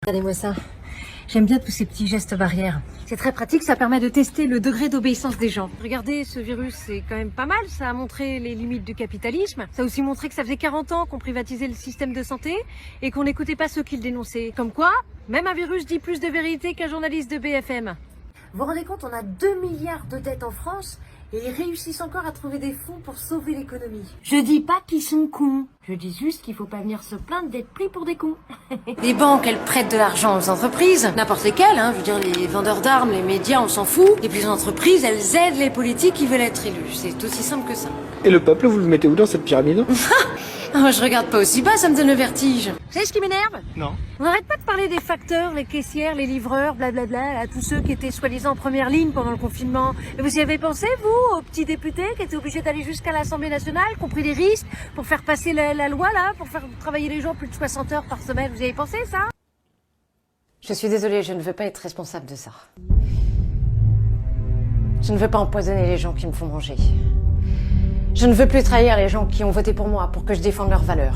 Regardez-moi ça. J'aime bien tous ces petits gestes barrières. C'est très pratique, ça permet de tester le degré d'obéissance des gens. Regardez, ce virus, c'est quand même pas mal. Ça a montré les limites du capitalisme. Ça a aussi montré que ça faisait 40 ans qu'on privatisait le système de santé et qu'on n'écoutait pas ceux qui le dénonçaient. Comme quoi, même un virus dit plus de vérité qu'un journaliste de BFM. Vous vous rendez compte, on a 2 milliards de dettes en France et ils réussissent encore à trouver des fonds pour sauver l'économie. Je dis pas qu'ils sont cons, je dis juste qu'il faut pas venir se plaindre d'être pris pour des cons. Les banques, elles prêtent de l'argent aux entreprises, n'importe lesquelles, hein. Je veux dire, les vendeurs d'armes, les médias, on s'en fout. Et puis les entreprises, elles aident les politiques qui veulent être élus. C'est aussi simple que ça. Et le peuple, vous le mettez où dans cette pyramide? Je regarde pas aussi bas, ça me donne le vertige. Vous savez ce qui m'énerve? Non. On n'arrête pas de parler des facteurs, les caissières, les livreurs, blablabla, à tous ceux qui étaient soi-disant en première ligne pendant le confinement. Et vous y avez pensé, vous, aux petits députés qui étaient obligés d'aller jusqu'à l'Assemblée nationale, qui ont pris des risques pour faire passer la loi, là, pour faire travailler les gens plus de 60 heures par semaine? Vous y avez pensé, ça? Je suis désolée, je ne veux pas être responsable de ça. Je ne veux pas empoisonner les gens qui me font manger. Je ne veux plus trahir les gens qui ont voté pour moi pour que je défende leurs valeurs.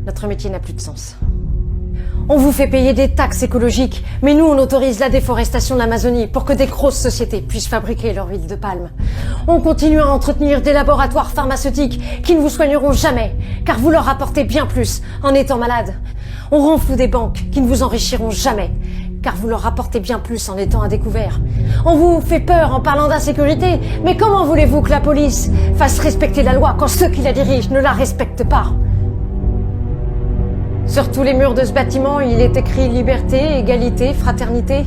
Notre métier n'a plus de sens. On vous fait payer des taxes écologiques, mais nous on autorise la déforestation de l'Amazonie pour que des grosses sociétés puissent fabriquer leur huile de palme. On continue à entretenir des laboratoires pharmaceutiques qui ne vous soigneront jamais, car vous leur rapportez bien plus en étant malade. On renfloue des banques qui ne vous enrichiront jamais, car vous leur rapportez bien plus en étant à découvert. On vous fait peur en parlant d'insécurité, mais comment voulez-vous que la police fasse respecter la loi quand ceux qui la dirigent ne la respectent pas? Sur tous les murs de ce bâtiment, il est écrit liberté, égalité, fraternité.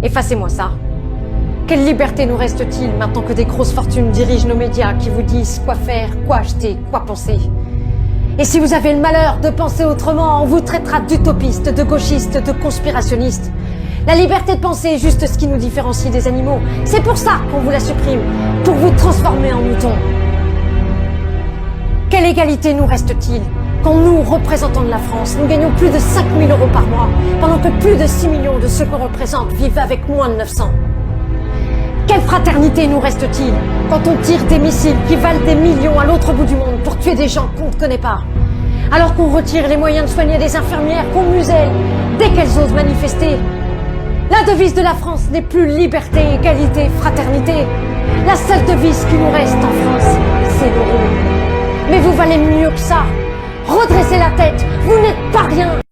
Effacez-moi ça. Quelle liberté nous reste-t-il maintenant que des grosses fortunes dirigent nos médias qui vous disent quoi faire, quoi acheter, quoi penser? Et si vous avez le malheur de penser autrement, on vous traitera d'utopistes, de gauchistes, de conspirationnistes. La liberté de penser est juste ce qui nous différencie des animaux. C'est pour ça qu'on vous la supprime, pour vous transformer en moutons. Quelle égalité nous reste-t-il quand nous, représentants de la France, nous gagnons plus de 5 000 € par mois, pendant que plus de 6 millions de ceux qu'on représente vivent avec moins de 900? Quelle fraternité nous reste-t-il quand on tire des missiles qui valent des millions à l'autre bout du monde pour tuer des gens qu'on ne connaît pas? Alors qu'on retire les moyens de soigner des infirmières qu'on muselle dès qu'elles osent manifester? La devise de la France n'est plus liberté, égalité, fraternité. La seule devise qui nous reste en France, c'est l'euro. Mais vous valez mieux que ça. Redressez la tête, vous n'êtes pas rien.